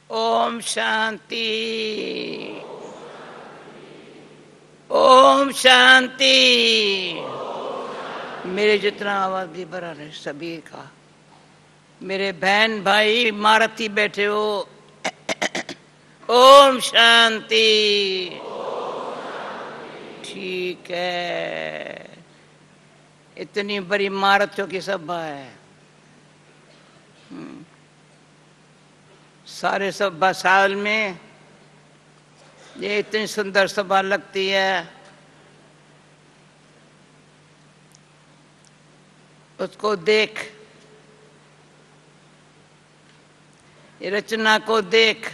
ओम शांति। ओम शांति। मेरे जितना आवाज भी बड़ा रहे सभी का। मेरे बहन भाई मारती बैठे हो, ओम शांति। ठीक है, इतनी बड़ी मारतियों की सभा है। सारे सभा साल में ये इतनी सुंदर सभा लगती है, उसको देख, ये रचना को देख,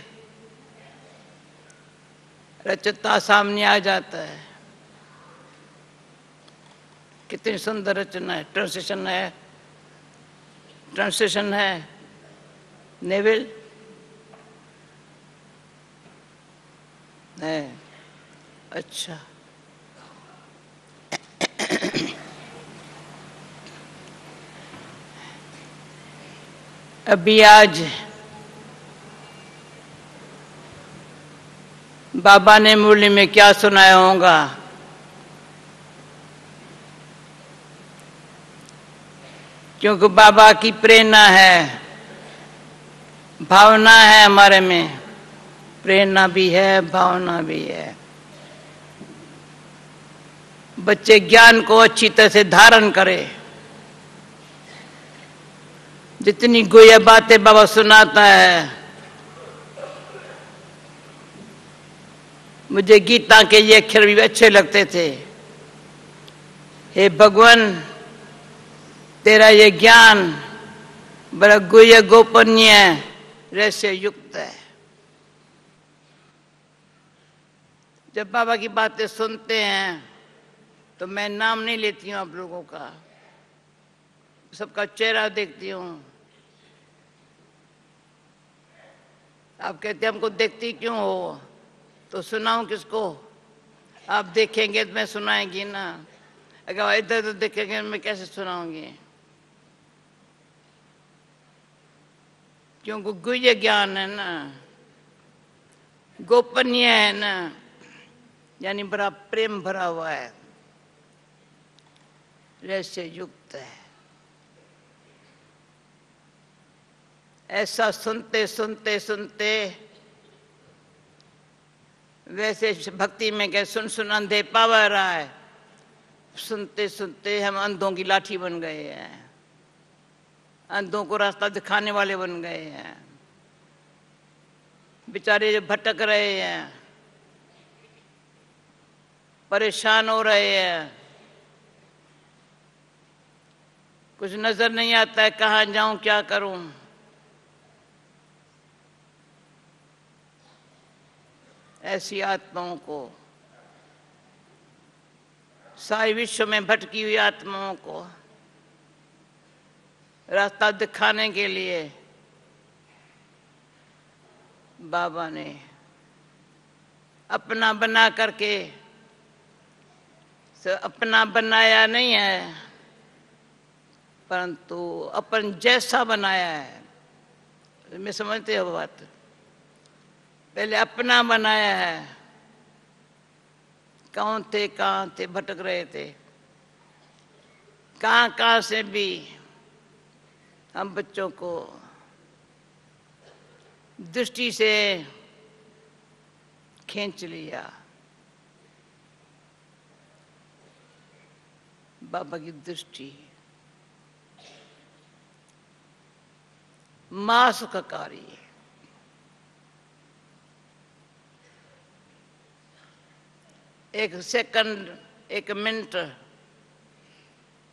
रचता सामने आ जाता है। कितनी सुंदर रचना है। ट्रांसलेशन है नेविल है। अच्छा, अभी आज बाबा ने मुरली में क्या सुनाया होगा? क्योंकि बाबा की प्रेरणा है, भावना है हमारे में। प्रेरणा भी है, भावना भी है। बच्चे ज्ञान को अच्छी तरह से धारण करें। जितनी गुह्य बातें बाबा सुनाता है, मुझे गीता के ये अक्षर भी अच्छे लगते थे। हे भगवान, तेरा ये ज्ञान बड़ा गुह्य गोपनीय रहस्य युक्त है। जब बाबा की बातें सुनते हैं तो मैं नाम नहीं लेती हूँ आप लोगों का, सबका चेहरा देखती हूँ। आप कहते हमको देखती क्यों हो? तो सुनाऊं किसको? आप देखेंगे तो मैं सुनाएंगी ना। अगर इधर उधर देखेंगे मैं कैसे सुनाऊंगी? क्योंकि गुह्य ज्ञान है ना, गोपनीय है ना, यानी बड़ा प्रेम भरा हुआ है, रहस्य युक्त है। ऐसा सुनते सुनते सुनते, वैसे भक्ति में क्या सुन अंधे पावा रहा है। सुनते सुनते हम अंधों की लाठी बन गए हैं, अंधों को रास्ता दिखाने वाले बन गए हैं। बेचारे जो भटक रहे हैं, परेशान हो रहे हैं, कुछ नजर नहीं आता है, कहाँ जाऊं, क्या करूं। ऐसी आत्माओं को, सारे विश्व में भटकी हुई आत्माओं को रास्ता दिखाने के लिए बाबा ने अपना बना करके, अपना बनाया नहीं है परंतु अपन जैसा बनाया है। मैं समझते हो बात? पहले अपना बनाया है। कौन थे, कहाँ थे, भटक रहे थे, कहाँ कहाँ से भी हम बच्चों को दृष्टि से खींच लिया। बाबा की दृष्टि मां सुखकारी है। एक सेकंड, एक मिनट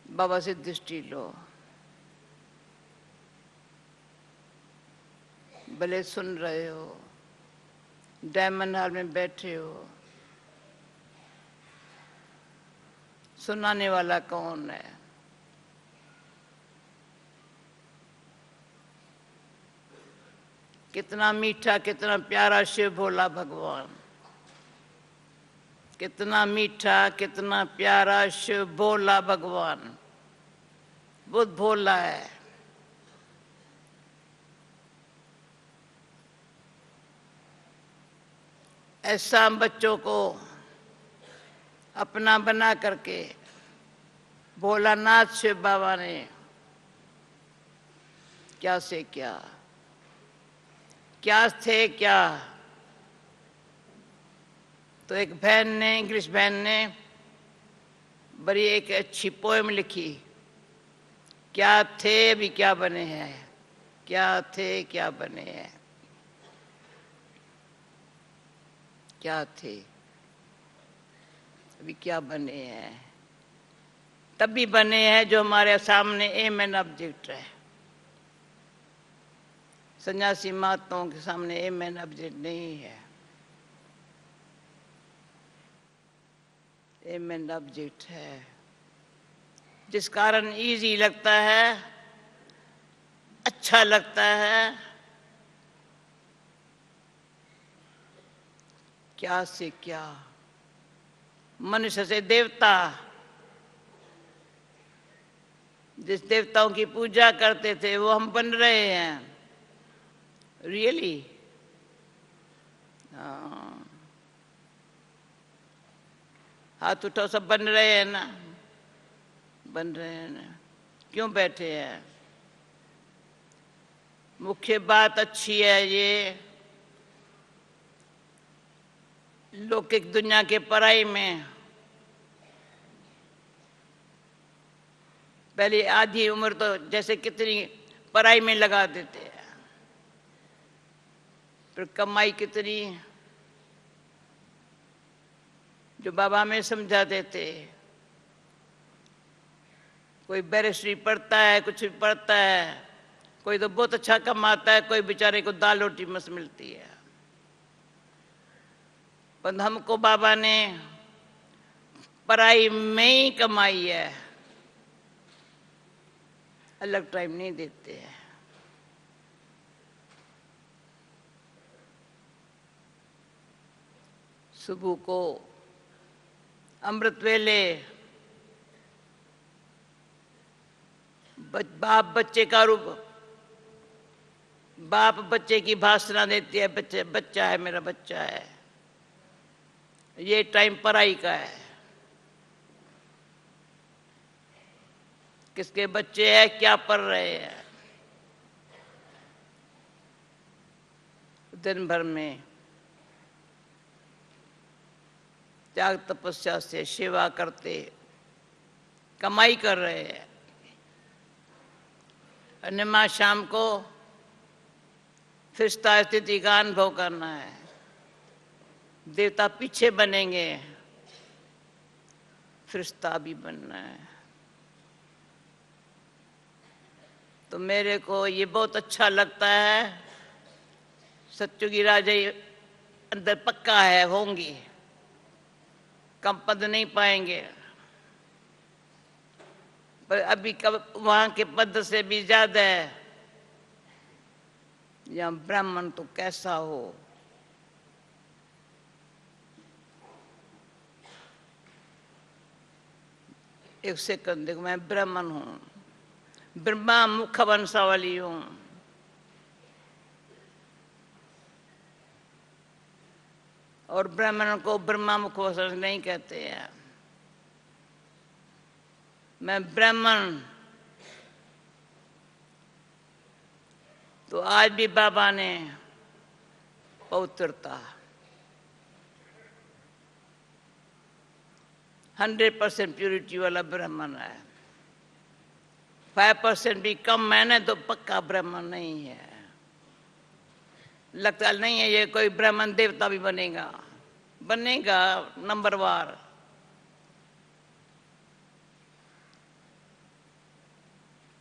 बाबा से दृष्टि लो। भले सुन रहे हो, डायमंड हॉल में बैठे हो, सुनाने वाला कौन है? कितना मीठा, कितना प्यारा शिव भोला भगवान। कितना मीठा, कितना प्यारा शिव भोला भगवान। बहुत भोला है। ऐसा बच्चों को अपना बना करके भोलानाथ शिव बाबा ने क्या से क्या थे क्या। तो एक बहन ने, इंग्लिश बहन ने बड़ी एक अच्छी पोएम लिखी, क्या थे अभी क्या बने हैं, क्या थे क्या बने हैं, क्या थे अभी क्या बने हैं। तभी बने हैं जो हमारे सामने एम एंड ऑब्जेक्ट है। सन्यासी महात्माओं के सामने एम एंड ऑब्जेक्ट नहीं है, एम एंड ऑब्जेक्ट है। जिस कारण इजी लगता है, अच्छा लगता है, क्या से क्या। मनुष्य से देवता, जिस देवताओं की पूजा करते थे वो हम बन रहे हैं। रियली हाथ उठाओ, सब बन रहे हैं ना, बन रहे हैं ना। क्यों बैठे हैं? मुख्य बात अच्छी है ये, लौकिक दुनिया के पढ़ाई में पहले आधी उम्र तो जैसे कितनी पढ़ाई में लगा देते हैं, फिर कमाई कितनी, जो बाबा में समझाते थे। कोई बैरिस्ट्री पढ़ता है, कुछ भी पढ़ता है, कोई तो बहुत अच्छा कमाता है, कोई बेचारे को दाल रोटी मस्त मिलती है। पर हमको बाबा ने पढ़ाई में ही कमाई है, अलग टाइम नहीं देते हैं। सुबह को अमृत वेले बाप बच्चे का रूप, बाप बच्चे की भाषणा देती है, बच्चे बच्चा है, मेरा बच्चा है। ये टाइम पढ़ाई का है। किसके बच्चे हैं, क्या पढ़ रहे हैं। दिन भर में त्याग तपस्या से सेवा करते कमाई कर रहे हैं। अनिमा शाम को फिर स्थिति का अनुभव करना है। देवता पीछे बनेंगे, फरिश्ता भी बनना है। तो मेरे को ये बहुत अच्छा लगता है। सत्युगी राजा अंदर पक्का है, होंगी, कम पद नहीं पाएंगे, पर अभी कब वहां के पद से भी ज्यादा है। या ब्राह्मण तो कैसा हो, एक सेकंड देखो, मैं ब्राह्मण हूं, ब्रह्मा मुख वंशावली हूं। और ब्राह्मण को ब्रह्मा मुख वंश नहीं कहते हैं। मैं ब्राह्मण, तो आज भी बाबा ने पवित्रता 100% प्यूरिटी वाला ब्राह्मण है। 5% भी कम मैंने तो पक्का ब्राह्मण नहीं है। लगता नहीं है ये कोई ब्राह्मण देवता भी बनेगा, बनेगा नंबरवार।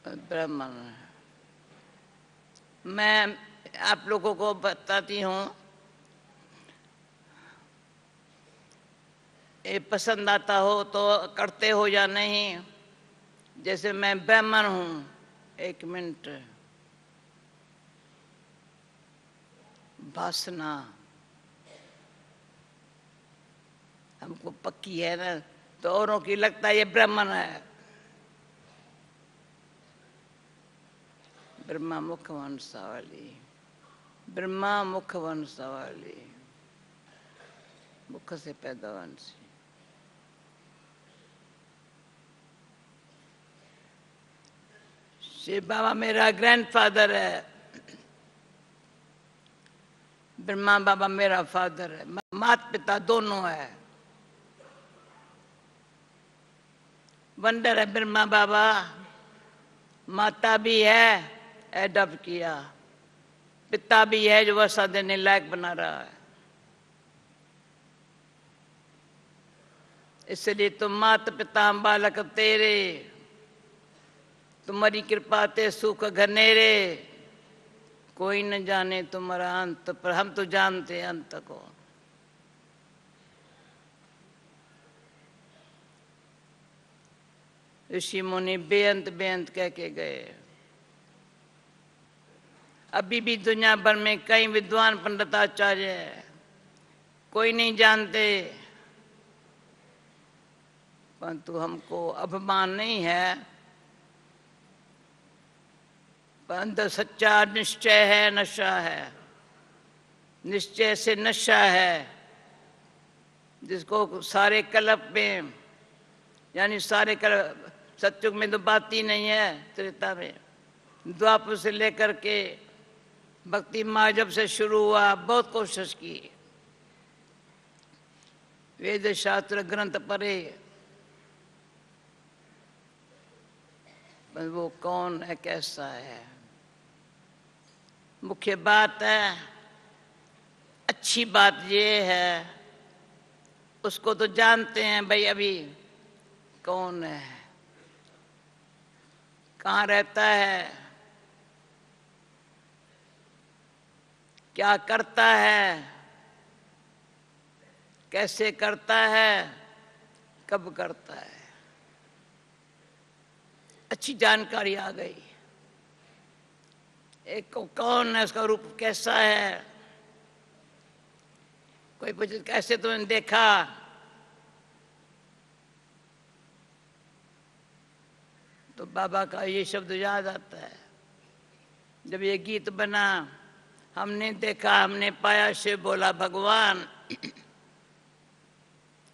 ब्राह्मण मैं आप लोगों को बताती हूँ, ये पसंद आता हो तो करते हो या नहीं। जैसे मैं ब्राह्मण हूँ, एक मिनट, वासना हमको पक्की है ना, तो औरों की लगता है ये ब्राह्मण है। ब्रह्मा मुख वंशावली, ब्रह्मा मुख वंशावली। मुख से पैदा वंशी। शिव बाबा मेरा ग्रैंडफादर है, ब्रह्मा बाबा मेरा फादर है, माता पिता दोनों है। वंडर है ब्रह्मा बाबा, माता भी है एडॉप्ट किया, पिता भी है जो वर्षा देने लायक बना रहा है। इसलिए तुम माता पिता हम बालक तेरे, तुम्हारी कृपा ते सुख घनेरे, कोई न जाने तुम्हारा अंत पर हम तो जानते अंत को। ऋषि मुनि बेअंत बेअंत कह के गए। अभी भी दुनिया भर में कई विद्वान पंडिताचार्य है, कोई नहीं जानते, परंतु हमको अभिमान नहीं है, परंतु सच्चा निश्चय है, नशा है, निश्चय से नशा है, जिसको सारे कल्प में, यानी सारे कल्प, सत्युग में तो बात ही नहीं है, त्रेता में, द्वापर से लेकर के भक्ति मार्ग जब से शुरू हुआ बहुत कोशिश की, वेद शास्त्र ग्रंथ पढ़े, पर वो कौन है, कैसा है। मुख्य बात है, अच्छी बात ये है, उसको तो जानते हैं भाई अभी कौन है, कहाँ रहता है, क्या करता है, कैसे करता है, कब करता है, अच्छी जानकारी आ गई। एक को कौन है, उसका रूप कैसा है, कोई पूछे कैसे तुमने देखा, तो बाबा का ये शब्द याद आता है। जब ये गीत बना, हमने देखा हमने पाया शिव बोला भगवान,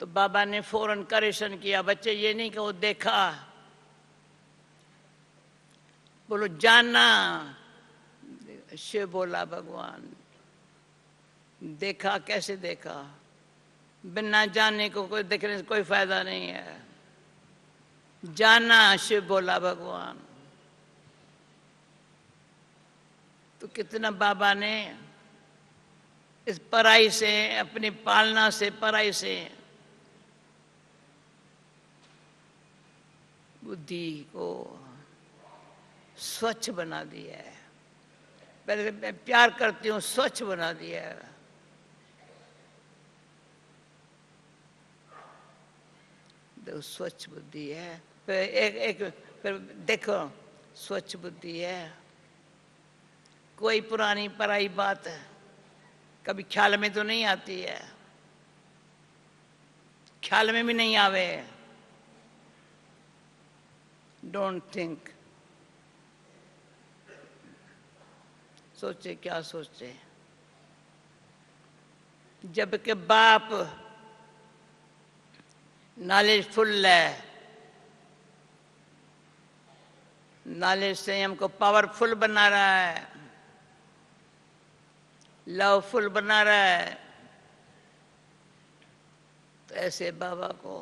तो बाबा ने फौरन करेक्शन किया, बच्चे ये नहीं कहो देखा, बोलो जाना। शिव बोला भगवान, देखा कैसे देखा, बिना जानने को कोई देखने से कोई फायदा नहीं है, जाना शिव बोला भगवान। तो कितना बाबा ने इस पराई से, अपनी पालना से, पराई से बुद्धि को स्वच्छ बना दिया है। पहले मैं प्यार करती हूँ, स्वच्छ बना दिया है। देखो स्वच्छ बुद्धि है, फिर देखो स्वच्छ बुद्धि है, कोई पुरानी पराई बात है कभी ख्याल में तो नहीं आती है, ख्याल में भी नहीं आवे। डोंट थिंक, सोचे क्या सोचे। जबकि बाप नॉलेजफुल है, नॉलेज से हमको पावरफुल बना रहा है, लवफुल बना रहा है, तो ऐसे बाबा को,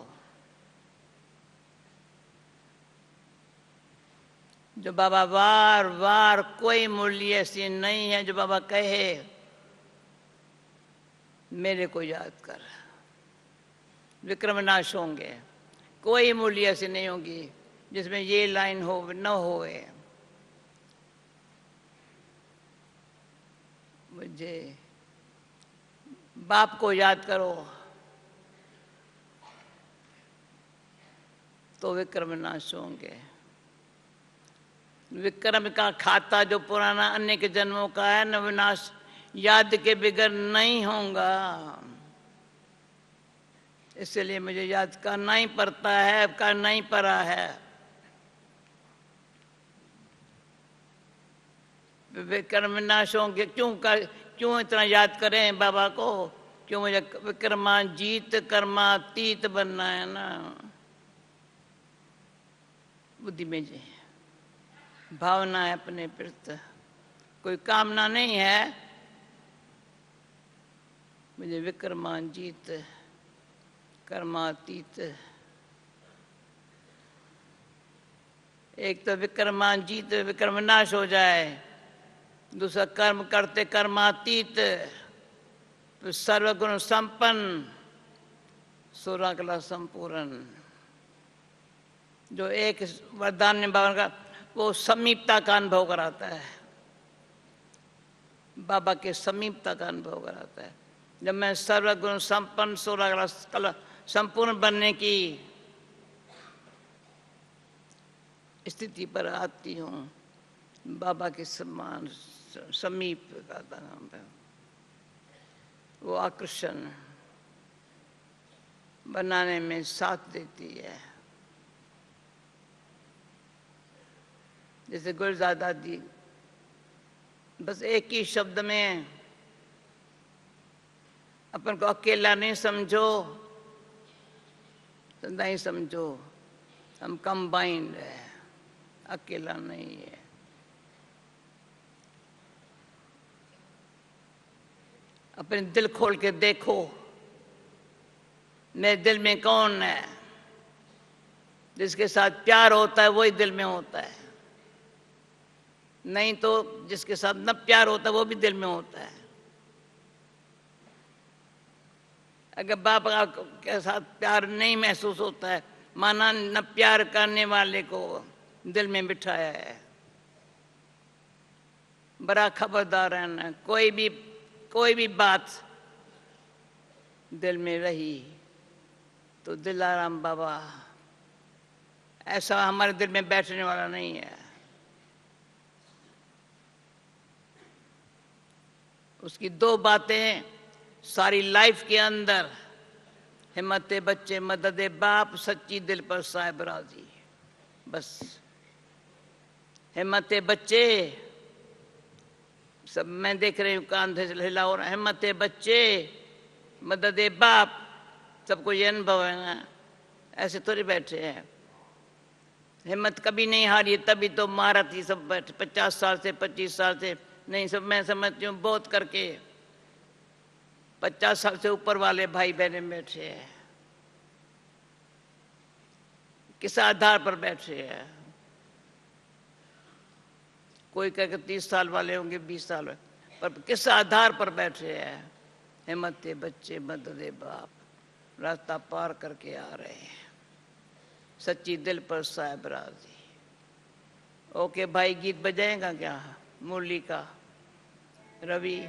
जो बाबा वार वार, कोई मूल्य ऐसी नहीं है जो बाबा कहे मेरे को याद कर, विक्रम नाश होंगे, कोई मूल्य ऐसी नहीं होगी जिसमें ये लाइन हो न होए। मुझे बाप को याद करो तो विक्रम नाश होंगे। विक्रम का खाता जो पुराना अनेक जन्मों का है न, विनाश याद के बिगड़ नहीं होगा। इसलिए मुझे याद करना ही पड़ता है, करना ही पड़ा है। विक्रम नाश होंगे, क्यों इतना याद करें बाबा को, क्यों मुझे विक्रमाजीत कर्मातीत बनना है ना। बुद्धि में जी भावना है अपने प्रति, कोई कामना नहीं है। मुझे विक्रमाजीत कर्मातीत, एक तो विक्रमाजीत विक्रम नाश हो जाए, दूसरा कर्म करते कर्मातीत, तो सर्वगुण संपन्न, 16 कला संपूर्ण। जो एक वरदान निभावन का वो समीपता का अनुभव कराता है, बाबा के समीपता का अनुभव कराता है। जब मैं सर्वगुण संपन्न 16 कला संपूर्ण बनने की स्थिति पर आती हूँ, बाबा के समान समीप का नाम है, वो आकर्षण बनाने में साथ देती है। जैसे गुरुदादा दी बस एक ही शब्द में अपन को अकेला नहीं समझो, नहीं समझो, हम कंबाइंड है, अकेला नहीं है। अपने दिल खोल के देखो, मेरे दिल में कौन है। जिसके साथ प्यार होता है वही दिल में होता है, नहीं तो जिसके साथ न प्यार होता है वो भी दिल में होता है। अगर बाबा के साथ प्यार नहीं महसूस होता है, माना न प्यार करने वाले को दिल में बिठाया है। बड़ा खबरदार रहना, कोई भी बात दिल में रही तो दिलाराम बाबा ऐसा हमारे दिल में बैठने वाला नहीं है। उसकी 2 बातें सारी लाइफ के अंदर, हिम्मते बच्चे मददे बाप, सच्ची दिल पर साहिब राजी। बस हिम्मते बच्चे, सब मैं देख रही हूँ कान से हिला हो रहा है। हिम्मते बच्चे मददे बाप, सबको ये अनुभव है ना, ऐसे थोड़ी बैठे हैं। हिम्मत कभी नहीं हारी, तभी तो महारत ही सब बैठे 50 साल से 25 साल से नहीं, सब मैं समझती हूँ बहुत करके 50 साल से ऊपर वाले भाई बहने बैठे हैं। किस आधार पर बैठे हैं? कोई कहकर 30 साल वाले होंगे, 20 साल वाले, पर किस आधार पर बैठे हैं? हिम्मते बच्चे मददे बाप, रास्ता पार करके आ रहे हैं, सच्ची दिल पर साहिब राजी। ओके भाई, गीत बजाएगा क्या? मुरली का रवि।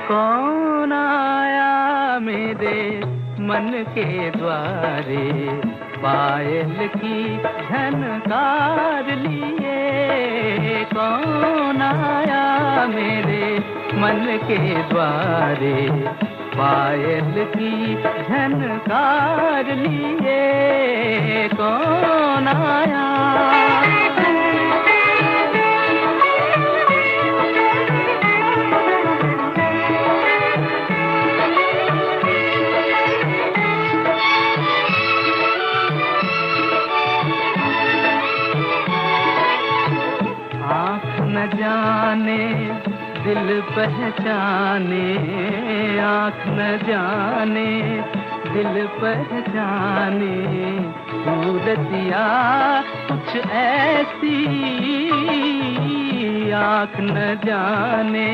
कौन आया मेरे मन के द्वारे, पायल की झनकार लिए। कौन आया मेरे मन के द्वारे, पायल की झनकार लिए। कौन आया? न जाने दिल पहचाने, आँख न जाने दिल पहचाने, सूरतिया कुछ ऐसी। आँख न जाने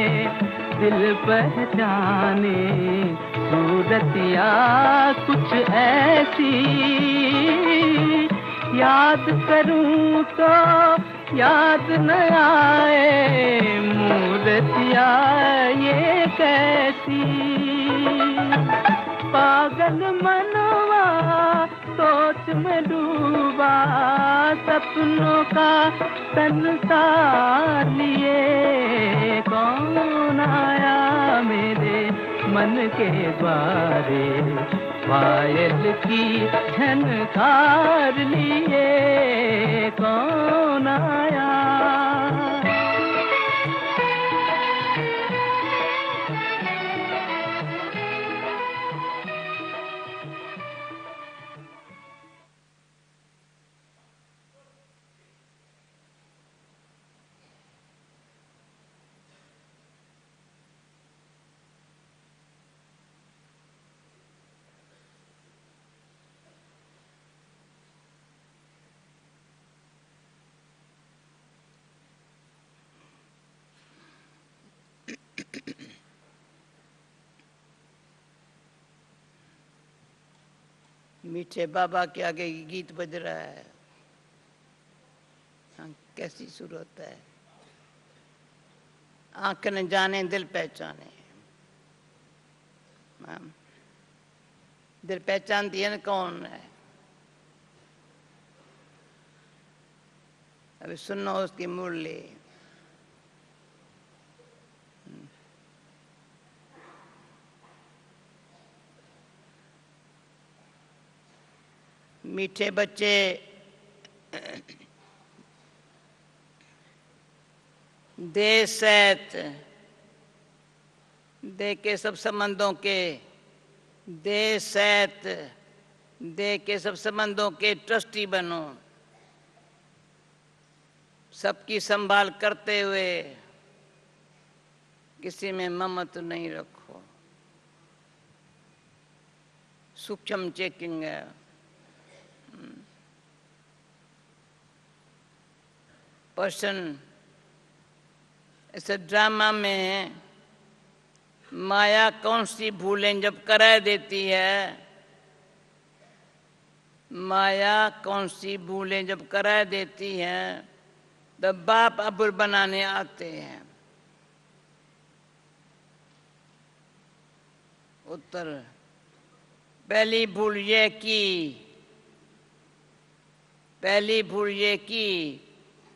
दिल पहचाने, सूरतिया कुछ ऐसी। याद करूं तो याद न आए, मूर्तिया ये कैसी। पागल मनवा सोच में डूबा सपनों का संसार लिए, कौन आया मेरे मन के द्वारे, पायल की झनकार लिए, कौन आया। मीठे बाबा के आगे गीत बज रहा है। हाँ, कैसी सूरत है। आंख न जाने दिल पहचाने। दिल पहचानती है ना कौन है। अभी सुनो उसकी मुरली। मीठे बच्चे दे सैत दे के सब संबंधों के, दे सैत दे के सब संबंधों के ट्रस्टी बनो, सबकी संभाल करते हुए किसी में ममत्व नहीं रखो। सूक्ष्म चेकिंग है। पर्सन इस ड्रामा में माया कौन सी भूलें जब करा देती है, माया कौन सी भूलें जब करा देती है, तब बाप अबुल बनाने आते हैं। उत्तर, पहली भूल ये की, पहली भूल ये की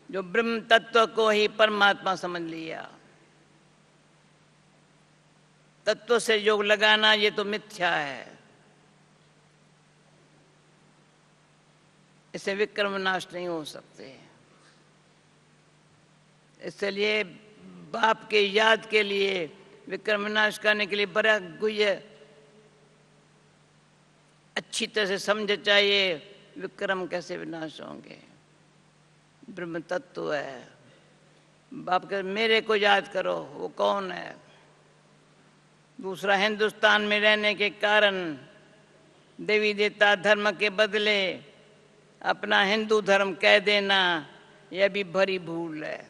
जो ब्रह्म तत्व को ही परमात्मा समझ लिया। तत्व से योग लगाना ये तो मिथ्या है। इससे विक्रम विनाश नहीं हो सकते। इसलिए बाप के याद के लिए विक्रम विनाश करने के लिए बड़ा गुह्य अच्छी तरह से समझ चाहिए विक्रम कैसे विनाश होंगे। ब्रह्म तत्व है। बाप के मेरे को याद करो, वो कौन है। दूसरा, हिंदुस्तान में रहने के कारण देवी देवता धर्म के बदले अपना हिंदू धर्म कह देना, यह भी बड़ी भूल है।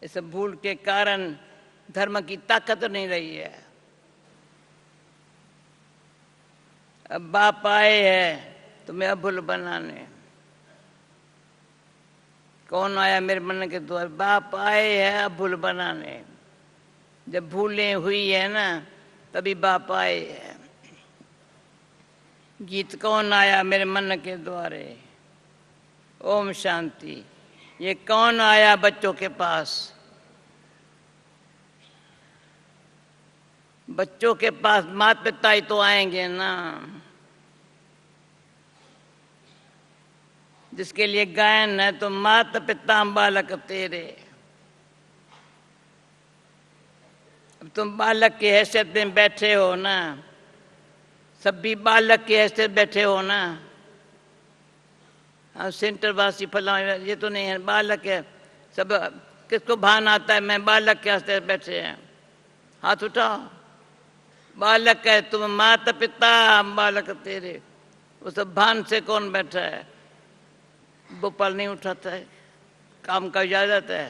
इस भूल के कारण धर्म की ताकत नहीं रही है। अब बाप आए हैं तुम्हें अभुल बनाने। कौन आया मेरे मन के द्वार? बाप आए हैं अभुल बनाने। जब भूलें हुई है ना तभी बाप आए हैं। गीत कौन आया मेरे मन के द्वारे, ओम शांति। ये कौन आया बच्चों के पास? बच्चों के पास माता पिता ही तो आएंगे ना, जिसके लिए गायन है। तो माता पिता बालक तेरे। अब तुम बालक की हैसियत में बैठे हो ना, सब भी बालक की हैसियत बैठे हो ना। हाँ, सेंटर वासी फला ये तो नहीं है, बालक है सब। किसको भान आता है मैं बालक के हैसियत बैठे हैं? हाथ उठाओ। बालक है तुम, माता पिता बालक तेरे। वो सब भान से कौन बैठा है? भोपाल नहीं उठाता है, काम का इजाजत है।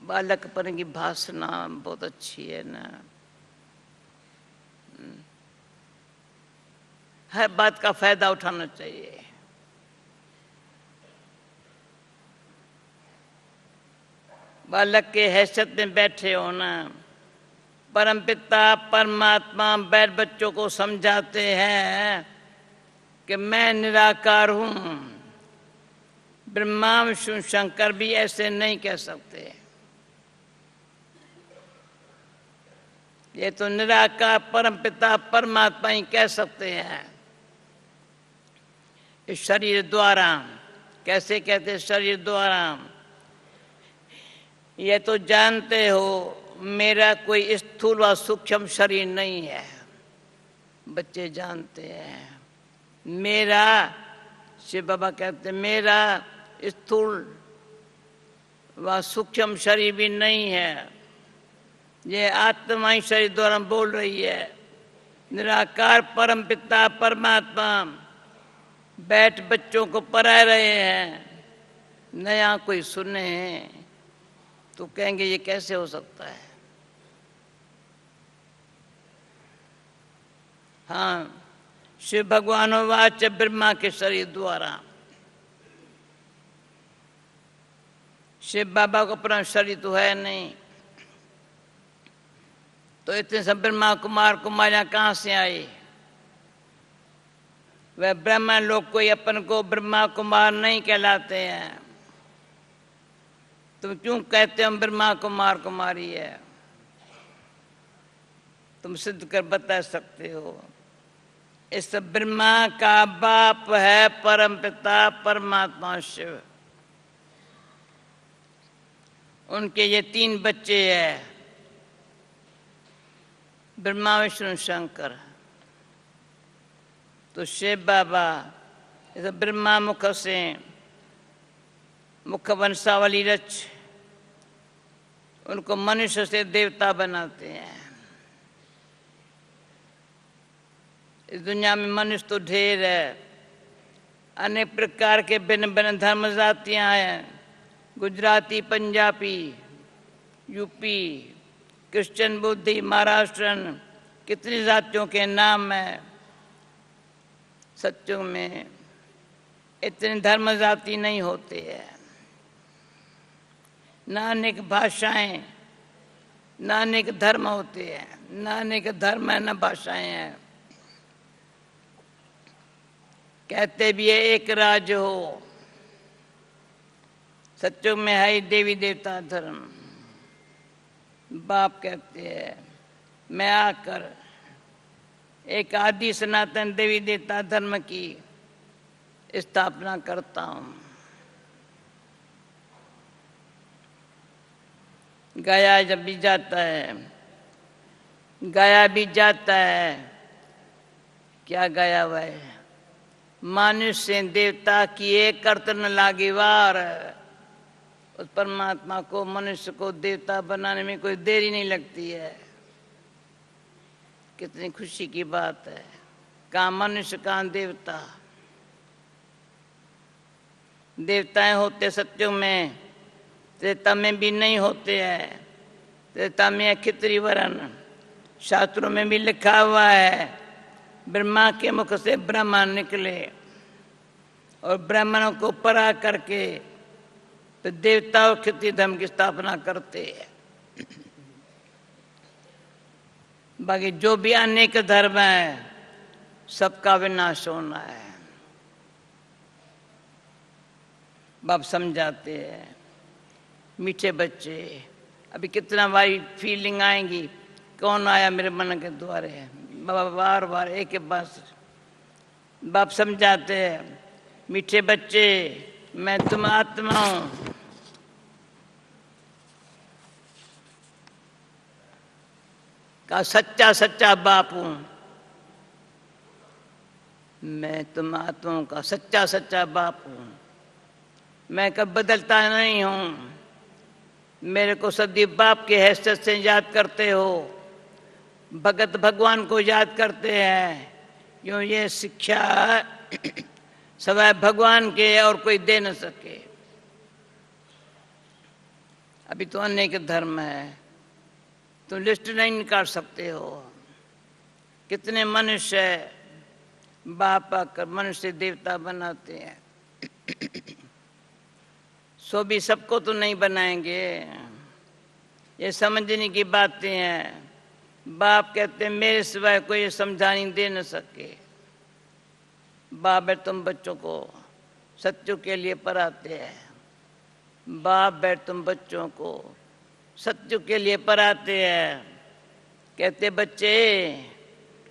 बालक पर की भाषना बहुत अच्छी है ना। हर बात का फायदा उठाना चाहिए। बालक के हैसियत में बैठे हो ना, परमपिता परमात्मा बैठ बच्चों को समझाते हैं कि मैं निराकार हूं। ब्रह्मा विष्णु शंकर भी ऐसे नहीं कह सकते। ये तो निराकार परमपिता परमात्मा ही कह सकते हैं। इस शरीर द्वारा कैसे कहते? शरीर द्वारा ये तो जानते हो मेरा कोई स्थूल व सूक्ष्म शरीर नहीं है। बच्चे जानते हैं मेरा, शिव बाबा कहते मेरा स्थूल व सूक्ष्म शरीर भी नहीं है। ये आत्मा ही शरीर द्वारा बोल रही है। निराकार परमपिता परमात्मा बैठ बच्चों को पढ़ा रहे हैं। नया कोई सुने तो कहेंगे ये कैसे हो सकता है। हाँ, शिव भगवान वाच ब्रह्मा के शरीर द्वारा। शिव बाबा को अपना शरीर तो है नहीं, तो इतने सब ब्रह्मा कुमार कुमारियां कहाँ से आई? वह ब्राह्मण लोग कोई अपन को ब्रह्मा कुमार नहीं कहलाते हैं। तुम क्यों कहते हो ब्रह्मा कुमार कुमारी है? तुम सिद्ध कर बता सकते हो। इस ब्रह्मा का बाप है परमपिता परमात्मा शिव। उनके ये 3 बच्चे हैं, ब्रह्मा विष्णु शंकर। तो शिव बाबा इस ब्रह्मा मुख से मुख वंशावली रच उनको मनुष्य से देवता बनाते हैं। इस दुनिया में मनुष्य तो ढेर है, अनेक प्रकार के भिन्न भिन्न धर्म जातियां हैं। गुजराती, पंजाबी, यूपी, क्रिश्चियन, बुद्धि, महाराष्ट्रन, कितनी जातियों के नाम हैं। सच्चों में इतने धर्म जाति नहीं होते हैं। न अनेक भाषाएं, न अनेक धर्म होते हैं। न अनेक धर्म है न भाषाएं हैं। कहते भी है एक राज्य हो, सच्चों में है ही देवी देवता धर्म। बाप कहते हैं मैं आकर एक आदि सनातन देवी देवता धर्म की स्थापना करता हूं। गया जब भी जाता है, गया भी जाता है, क्या गया हुआ है? मनुष्य देवता की एक कर्तन लागी वार। उस परमात्मा को, मनुष्य को देवता बनाने में कोई देरी नहीं लगती है। कितनी खुशी की बात है। कहाँ मनुष्य कहाँ देवता। देवताएं होते सत्यों में, त्रेता में भी नहीं होते हैं। त्रेता में खितरी वरण, शास्त्रों में भी लिखा हुआ है ब्रह्मा के मुख से ब्राह्मण निकले और ब्राह्मणों को परा करके तो देवता और क्षत्रिय धर्म की स्थापना करते हैं। बाकी जो भी अनेक धर्म है सबका विनाश होना है। बाप समझाते हैं। मीठे बच्चे, अभी कितना बारी फीलिंग आएंगी, कौन आया मेरे मन के द्वारे। बाबा बार बार एक ही बात बाप समझाते हैं। मीठे बच्चे, मैं तुम आत्मा हूं। का सच्चा सच्चा बाप हूं मैं। तुम आत्माओं का सच्चा सच्चा बाप हूं मैं। कब बदलता नहीं हूं। मेरे को सदैव बाप के हैसियत से याद करते हो। भगत भगवान को याद करते हैं। यूं ये शिक्षा सवै भगवान के और कोई दे न सके। अभी तो अनेक धर्म है, तुम लिस्ट नहीं निकाल सकते हो। कितने मनुष्य बाप आकर मनुष्य देवता बनाते हैं। सो भी सबको तो नहीं बनाएंगे। ये समझने की बातें हैं। बाप कहते हैं मेरे सिवाय कोई ये समझानी दे न सके। बाप है तुम बच्चों को सत्यों के लिए पढ़ाते हैं। बाप बैठ तुम बच्चों को सत्यों के लिए पढ़ाते हैं। कहते बच्चे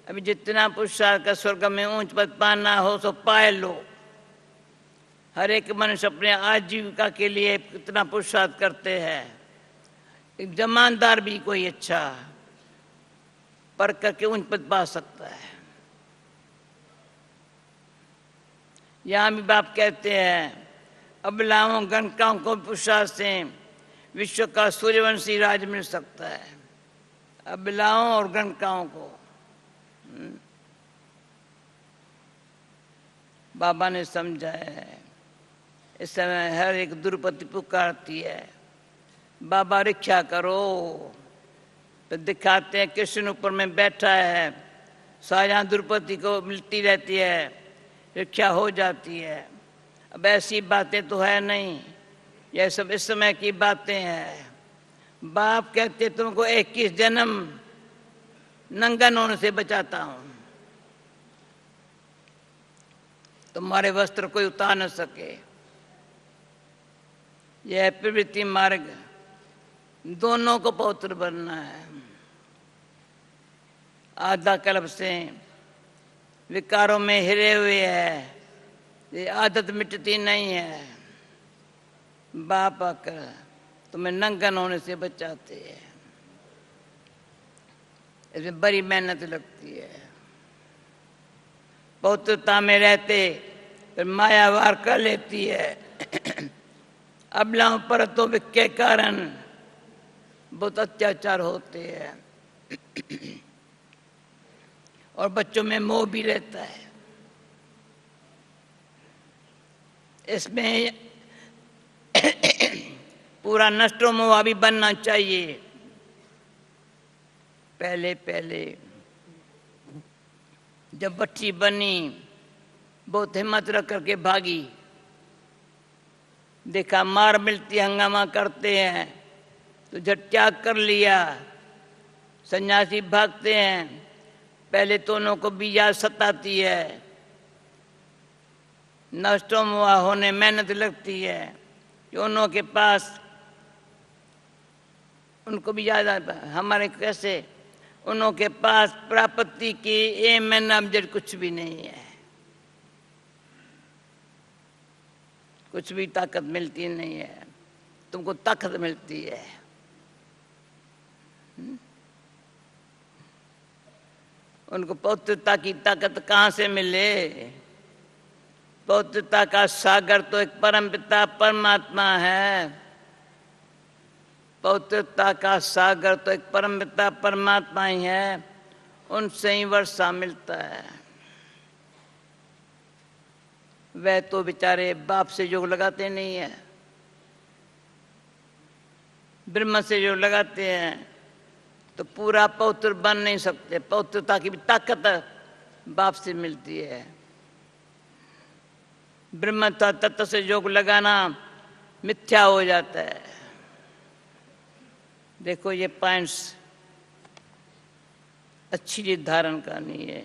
अभी जितना पुरुषार्थ का स्वर्ग में ऊंच पद पाना हो सो पाए लो। हर एक मनुष्य अपने आजीविका के लिए कितना पुरुषार्थ करते हैं। एक जमानदार भी कोई अच्छा पढ़ करके ऊंच पद पा सकता है। यहां भी बाप कहते हैं अबलाओं गणकाओं को पुरुषार्थ से विश्व का सूर्यवंशी राज मिल सकता है। अबलाओं और गणकाओं को बाबा ने समझाया है। इस समय हर एक द्रुपति पुकारती है बाबा रक्षा करो। तो दिखाते हैं कृष्ण ऊपर में बैठा है, साया द्रुपति को मिलती रहती है, रक्षा हो जाती है। अब ऐसी बातें तो है नहीं, यह सब इस समय की बातें हैं। बाप कहते तुमको 21 जन्म नंगन होने से बचाता हूं, तुम्हारे वस्त्र कोई उतार न सके। यह प्रवृत्ति मार्ग दोनों को पवित्र बनना है। आधा कल्प से विकारों में हिरे हुए है, ये आदत मिटती नहीं है। बाप आकर तुम्हें नंगन होने से बचाते हैं। इसमें बड़ी मेहनत लगती है। पवित्रता में रहते फिर माया वार कर लेती है। अबलाओं पर तो के कारण बहुत अत्याचार होते हैं और बच्चों में मोह भी रहता है। इसमें पूरा नष्टो मोह भी बनना चाहिए। पहले पहले जब बच्ची बनी बहुत हिम्मत रख करके भागी, देखा मार मिलती हंगामा करते हैं तो झट त्याग कर लिया। सन्यासी भागते हैं, पहले दोनों को भी याद सताती है, नष्टों मुआ होने मेहनत लगती है। दोनों के पास उनको भी याद आता हमारे कैसे उनों के पास प्राप्ति की ये महीना कुछ भी नहीं है, कुछ भी ताकत मिलती नहीं है। तुमको ताकत मिलती है। उनको पवित्रता की ताकत कहाँ से मिले? पवित्रता का सागर तो एक परम पिता परमात्मा है। पवित्रता का सागर तो एक परम पिता परमात्मा ही है, उनसे ही वर्षा मिलता है। वह तो बेचारे बाप से योग लगाते नहीं है, ब्रह्म से योग लगाते हैं तो पूरा पवित्र बन नहीं सकते। पवित्रता की भी ताकत बाप से मिलती है। ब्रह्म तत्व से योग लगाना मिथ्या हो जाता है। देखो ये पॉइंट्स अच्छी रीत धारण करनी है।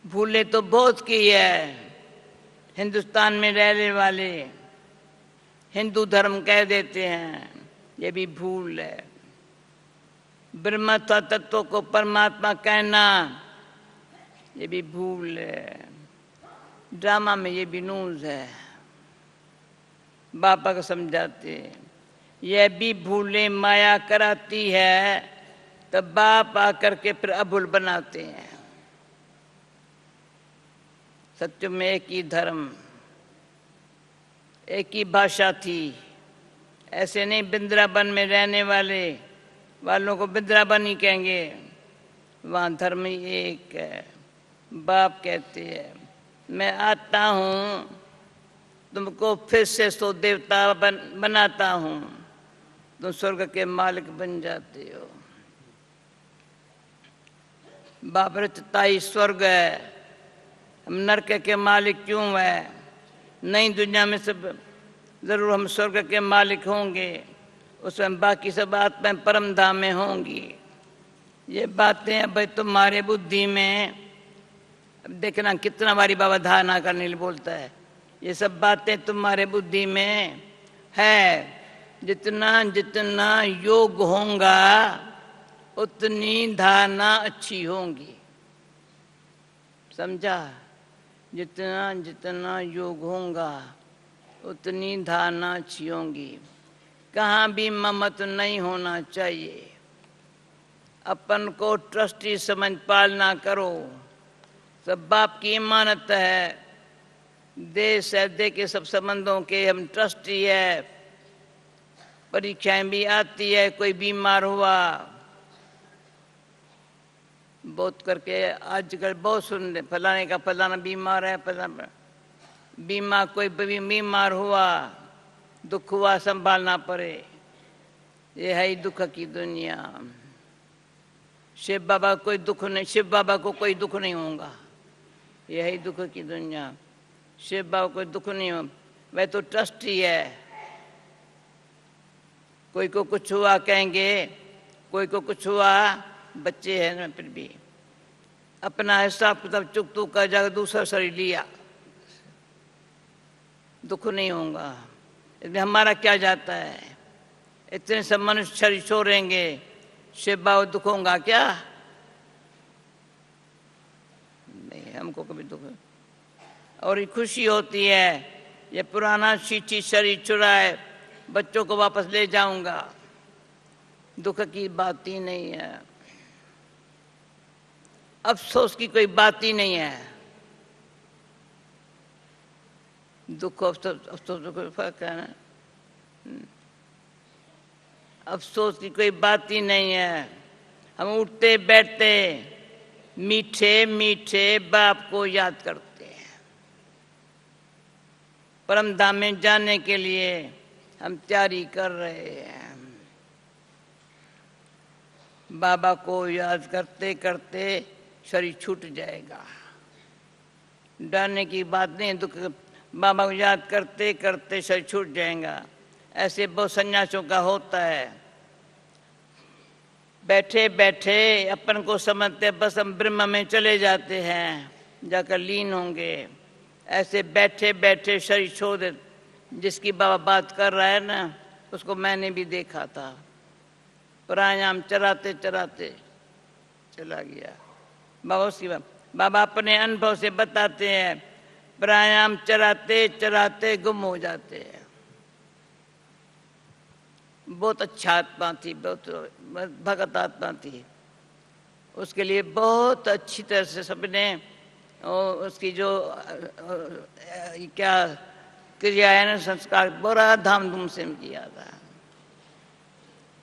भूले तो बहुत की है। हिंदुस्तान में रहने वाले हिंदू धर्म कह देते हैं, ये भी भूल है। ब्रह्म तत्व को परमात्मा कहना ये भी भूल है। ड्रामा में ये भी न्यूज है। बापा को समझाते यह भी भूले माया कराती है, तब बाप आकर के फिर अभूल बनाते हैं। सत्य में एक ही धर्म, एक ही भाषा थी। ऐसे नहीं वृंदावन में रहने वालों को वृंदावन ही कहेंगे, वहाँ धर्म ही एक है। बाप कहते हैं मैं आता हूँ तुमको फिर से सो देवता बनाता हूँ, तुम स्वर्ग के मालिक बन जाते हो। बाप रचता ही स्वर्ग है, हम नरक के मालिक क्यों है? नई दुनिया में सब जरूर हम स्वर्ग के मालिक होंगे। उसमें बाकी सब आत्माएं परम धाम में होंगी। ये बातें अब तुम्हारे बुद्धि में, अब देखना कितना बारी बाबा धारणा करने लिए बोलता है। ये सब बातें तुम्हारे बुद्धि में है। जितना जितना योग होगा उतनी धारणा अच्छी होंगी, समझा? जितना जितना योग होगा उतनी धारणा अच्छी होंगी। कहाँ भी ममत नहीं होना चाहिए। अपन को ट्रस्टी समझ पालना करो। सब बाप की इमानत है। देश है, दे के सब संबंधों के हम ट्रस्टी है। परीक्षाएं भी आती है, कोई बीमार हुआ, बहुत करके आजकल बहुत सुन रहे फलाने का फलाना बीमार है, फलाना बीमार, कोई बीमार हुआ, दुख हुआ, संभालना पड़े। ये है ही दुख की दुनिया। शिव बाबा कोई दुख नहीं, शिव बाबा को कोई दुख नहीं होगा। ये है ही दुख की दुनिया। शिव बाबा कोई दुख नहीं हो, वह तो ट्रस्टी है। कोई को कुछ हुआ कहेंगे, कोई को कुछ हुआ, बच्चे हैं ना, फिर भी अपना हिसाब किताब चुक तू कर जाकर दूसरा शरीर लिया, दुख नहीं होगा। इसमें हमारा क्या जाता है? इतने सब मनुष्य शरीर छोड़ेंगे, शिव बाबा दुख होगा क्या? नहीं, हमको कभी दुख। और ये खुशी होती है, ये पुराना चीची शरीर चुराए बच्चों को वापस ले जाऊंगा, दुख की बात ही नहीं है। अफसोस की कोई बात ही नहीं है। दुख अफसोस कोई फर्क है ना? अफसोस की कोई बात ही नहीं है। हम उठते बैठते मीठे मीठे बाप को याद करते हैं। परम धाम में जाने के लिए हम तैयारी कर रहे हैं। बाबा को याद करते करते शरीर छूट जाएगा। डरने की बात नहीं, दुख बाबा को याद करते करते शरीर छूट जाएगा। ऐसे बहुत सन्यासियों का होता है। बैठे बैठे अपन को समझते बस हम ब्रह्म में चले जाते हैं, जाकर लीन होंगे। ऐसे बैठे बैठे शरीर छोड़ दे। जिसकी बाबा बात कर रहा है ना, उसको मैंने भी देखा था। प्राणायाम चलाते चलाते चला गया बाबा। उसकी बाबा अपने अनुभव से बताते हैं, प्राणायाम चलाते चलाते गुम हो जाते हैं। बहुत अच्छा आत्मा थी, बहुत भगत आत्मा थी। उसके लिए बहुत अच्छी तरह से सबने उसकी जो क्या क्रिया है ना, संस्कार बड़ा धामधूम से किया था।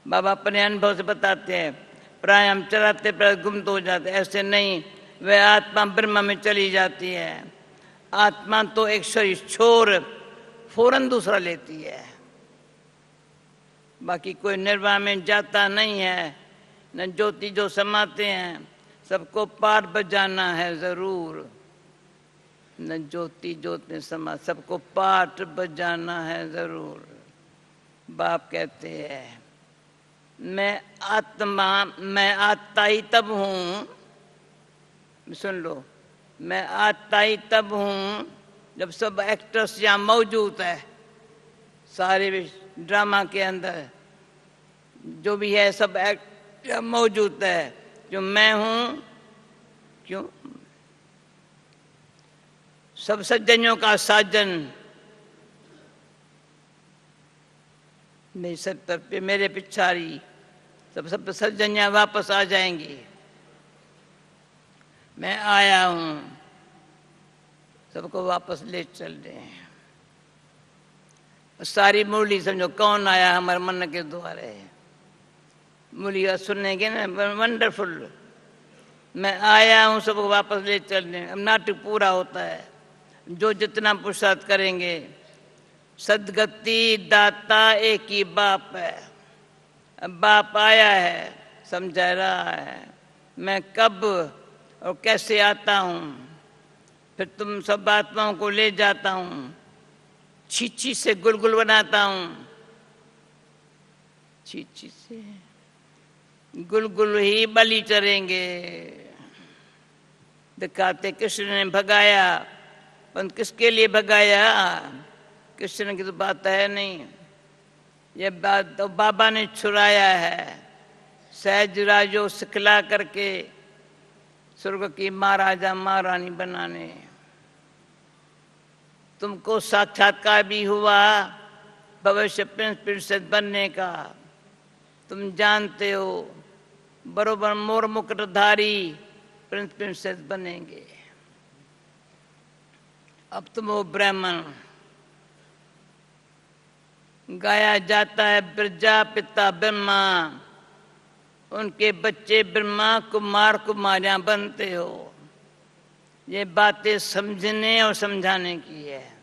बाबा अपने अनुभव से बताते हैं, प्राणायाम चलाते पर गुम तो हो जाते, ऐसे नहीं, वह आत्मा ब्रह्म में चली जाती है। आत्मा तो एक शरीर छोड़ फौरन दूसरा लेती है। बाकी कोई निर्वाण में जाता नहीं है। न ज्योति जो समाते हैं, सबको पार बजाना है जरूर। न ज्योति ज्योत में समा, सबको पाठ बजाना है जरूर। बाप कहते हैं, मैं आत्मा, मैं आत्ता ही तब हूँ, सुन लो, मैं आत्ता ही तब हूँ जब सब एक्टर्स यहाँ मौजूद है। सारे ड्रामा के अंदर जो भी है सब एक्ट मौजूद है। जो मैं हूँ, क्यों सब सज्जनों का साजन मेरी सब पे, मेरे पिछाड़ी सब सज्जनियाँ वापस आ जाएंगी। मैं आया हूँ, सबको वापस ले चल रहे हैं। सारी मुरली समझो कौन आया हमारे मन के द्वारे। मुरली सुनेंगे ना, वंडरफुल। मैं आया हूँ, सबको वापस ले चल रहे हैं। अब नाटक पूरा होता है। जो जितना पुरुषार्थ करेंगे, सदगति दाता एक ही बाप है। अब बाप आया है, समझा रहा है मैं कब और कैसे आता हूँ, फिर तुम सब आत्माओं को ले जाता हूँ, छीछी से गुलगुल बनाता हूँ, अच्छी चीज से गुलगुल ही बलि चरेंगे। दिखाते कृष्ण ने भगाया, पर किसके लिए भगाया? कृष्ण की तो बात है नहीं, ये बात तो बाबा ने छुड़ाया है। सहज राजो सिखला करके स्वर्ग की महाराजा महारानी बनाने। तुमको साक्षात्कार भी हुआ भविष्य प्रिंस प्रिंसेस बनने का। तुम जानते हो बरोबर मोर मुकुटधारी प्रिंस प्रिंसेस बनेंगे। अब तुम हो ब्राह्मण। गाया जाता है प्रजापिता ब्रह्मा, उनके बच्चे ब्रह्मा कुमार कुमारियां बनते हो। ये बातें समझने और समझाने की है।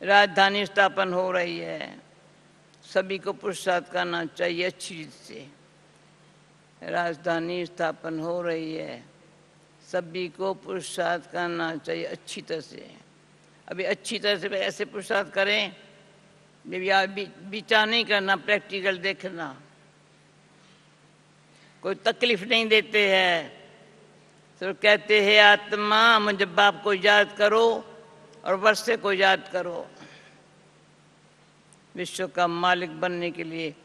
राजधानी स्थापन हो रही है, सभी को पुरुषार्थ करना चाहिए अच्छी रीत से। राजधानी स्थापन हो रही है, सभी को पुरुषार्थ करना चाहिए अच्छी तरह से। अभी अच्छी तरह से ऐसे पुरुषार्थ करें, विचार नहीं करना, प्रैक्टिकल देखना। कोई तकलीफ नहीं देते हैं, तो कहते हैं आत्मा मुझे बाप को याद करो और वर्षे को याद करो। विश्व का मालिक बनने के लिए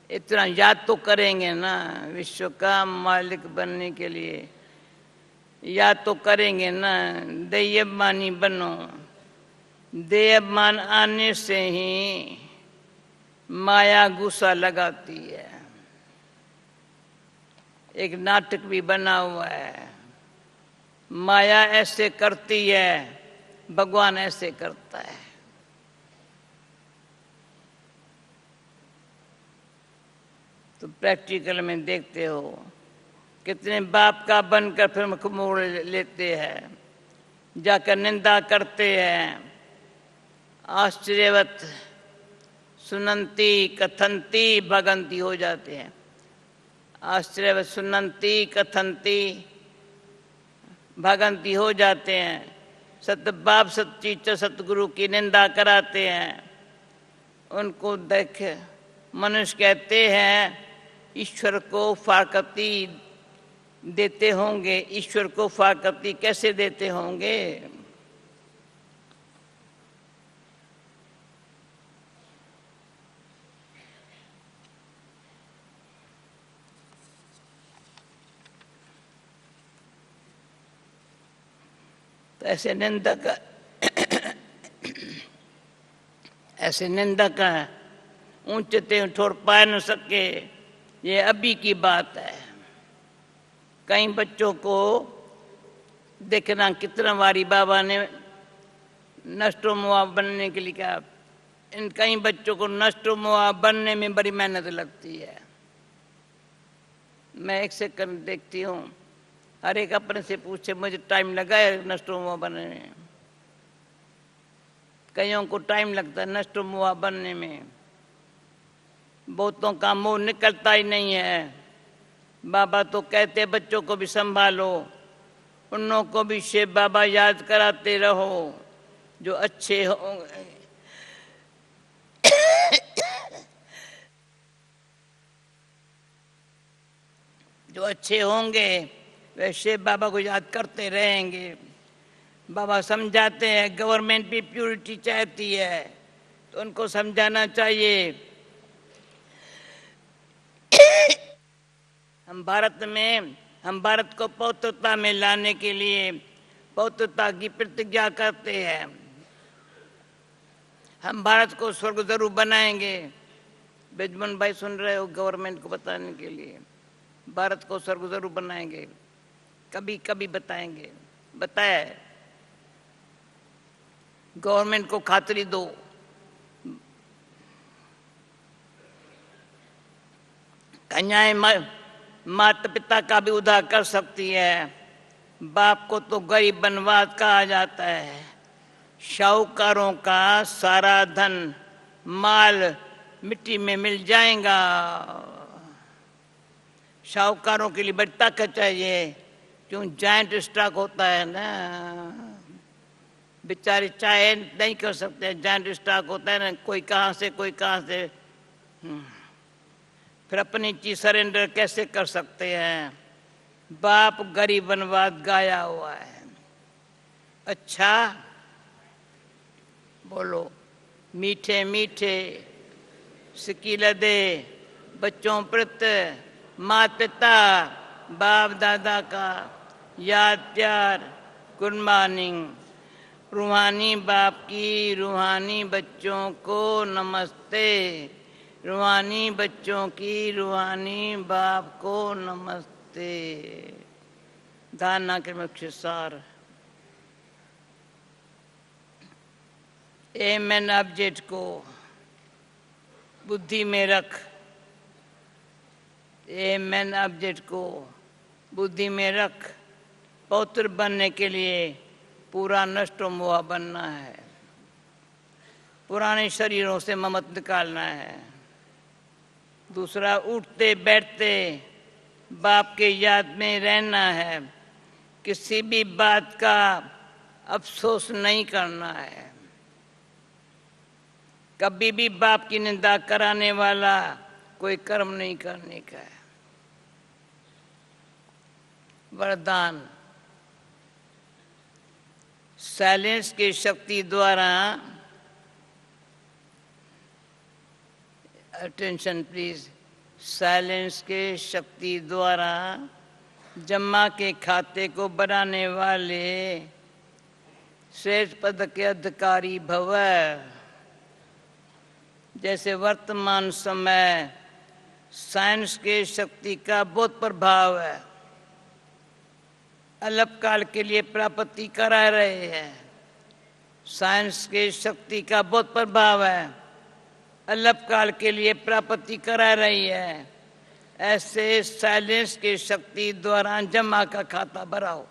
इतना याद तो करेंगे ना। विश्व का मालिक बनने के लिए याद तो करेंगे ना। दैयमानी बनो। दैयमान आने से ही माया गुस्सा लगाती है। एक नाटक भी बना हुआ है, माया ऐसे करती है, भगवान ऐसे करता है। तो प्रैक्टिकल में देखते हो कितने बाप का बनकर फिर मुख मोड़ लेते हैं, जाकर निंदा करते हैं। आश्चर्यवत सुनंती कथंती भगंती हो जाते हैं। आश्चर्यवत सुनंती कथंती भगंती हो जाते हैं। सत बाप सच्ची सतगुरु की निंदा कराते हैं। उनको देख मनुष्य कहते हैं ईश्वर को फाकती देते होंगे। ईश्वर को फाकती कैसे देते होंगे? तो ऐसे निंदक ऊंचते ठोर पा न सके। ये अभी की बात है। कई बच्चों को देखना कितना बारी बाबा ने नष्टो मुआ बनने के लिए कहा। इन कई बच्चों को नष्टो मुआ बनने में बड़ी मेहनत लगती है। मैं एक सेकंड देखती हूँ, हर एक अपने से पूछे मुझे टाइम लगा है नष्टो मुआ बनने में। कईयों को टाइम लगता है नष्टो मुआ बनने में। बहुतों का मुंह निकलता ही नहीं है। बाबा तो कहते बच्चों को भी संभालो, उन लोगों को भी शिव बाबा याद कराते रहो जो अच्छे होंगे। जो अच्छे होंगे वे शिव बाबा को याद करते रहेंगे। बाबा समझाते हैं गवर्नमेंट भी प्यूरिटी चाहती है, तो उनको समझाना चाहिए। हम भारत को पवित्रता में लाने के लिए पवित्रता की प्रतिज्ञा करते हैं। हम भारत को स्वर्ग जरूर बनाएंगे। बिजमन भाई सुन रहे हो? गवर्नमेंट को बताने के लिए भारत को स्वर्ग जरूर बनाएंगे। कभी कभी बताएंगे, बताया गवर्नमेंट को खातरी दो। कन्याएं माता पिता का भी उद्धार कर सकती है। बाप को तो गरीब बनवाद कहा जाता है। शाहूकारों का सारा धन माल मिट्टी में मिल जाएगा। शाहूकारों के लिए बड़ी ताकत चाहिए, क्यों जायंट स्टॉक होता है ना। बेचारे चाहे नहीं कर सकते, जायंट स्टॉक होता है ना। कोई कहाँ से फिर अपनी चीज सरेंडर कैसे कर सकते हैं? बाप गरीब वनवाद गाया हुआ है। अच्छा बोलो, मीठे मीठे सिकील दे बच्चों प्रति माता पिता बाप दादा का याद प्यार, गुड मॉर्निंग। रूहानी बाप की रूहानी बच्चों को नमस्ते। रूहानी बच्चों की रूहानी बाप को नमस्ते। धारणा के मुख्य सार। एमएन ऑब्जेक्ट को बुद्धि में रख। एमएन ऑब्जेक्ट को बुद्धि में रख। पवित्र बनने के लिए पूरा नष्ट मोह बनना है। पुराने शरीरों से ममत निकालना है। दूसरा, उठते बैठते बाप के याद में रहना है। किसी भी बात का अफसोस नहीं करना है। कभी भी बाप की निंदा कराने वाला कोई कर्म नहीं करने का है। वरदान। साइलेंस की शक्ति द्वारा, अटेंशन प्लीज, साइलेंस के शक्ति द्वारा जम्मा के खाते को बनाने वाले श्रेष्ठ पद के अधिकारी भव। जैसे वर्तमान समय साइंस के शक्ति का बहुत प्रभाव है, अल्पकाल के लिए प्राप्ति करा रहे हैं। साइंस के शक्ति का बहुत प्रभाव है, अल्पकाल के लिए प्राप्ति करा रही है। ऐसे साइलेंस के शक्ति द्वारा जमा का खाता भराओ।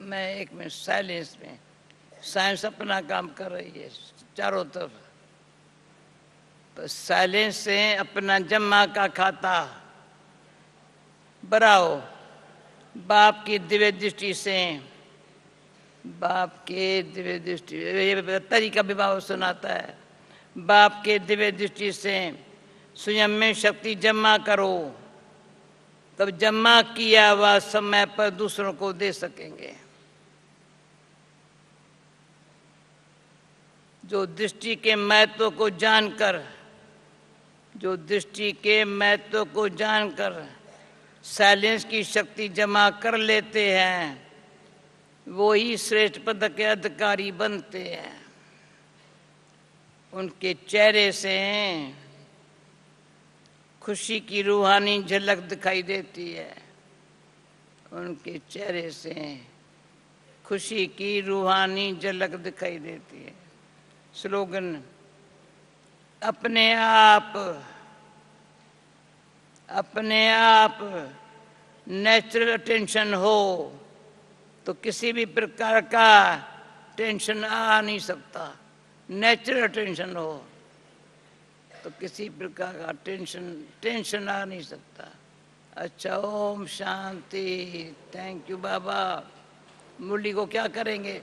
मैं एक मिनट, साइलेंस में साइंस अपना काम कर रही है चारों तरफ, तो साइलेंस से अपना जमा का खाता भराओ। बाप की दिव्य दृष्टि से, बाप के दिव्य दृष्टि, ये तरीका भी बाप सुनाता है। बाप के दिव्य दृष्टि से स्वयं में शक्ति जमा करो, तब जमा किया हुआ समय पर दूसरों को दे सकेंगे। जो दृष्टि के महत्व को जानकर, जो दृष्टि के महत्व को जानकर साइलेंस की शक्ति जमा कर लेते हैं, वो ही श्रेष्ठ पद के अधिकारी बनते हैं। उनके चेहरे से खुशी की रूहानी झलक दिखाई देती है। उनके चेहरे से खुशी की रूहानी झलक दिखाई देती है। स्लोगन, अपने आप नेचुरल अटेंशन हो तो किसी भी प्रकार का टेंशन आ नहीं सकता। नेचुरल अटेंशन हो तो किसी प्रकार का टेंशन आ नहीं सकता। अच्छा, ओम शांति। थैंक यू बाबा। मुरली को क्या करेंगे?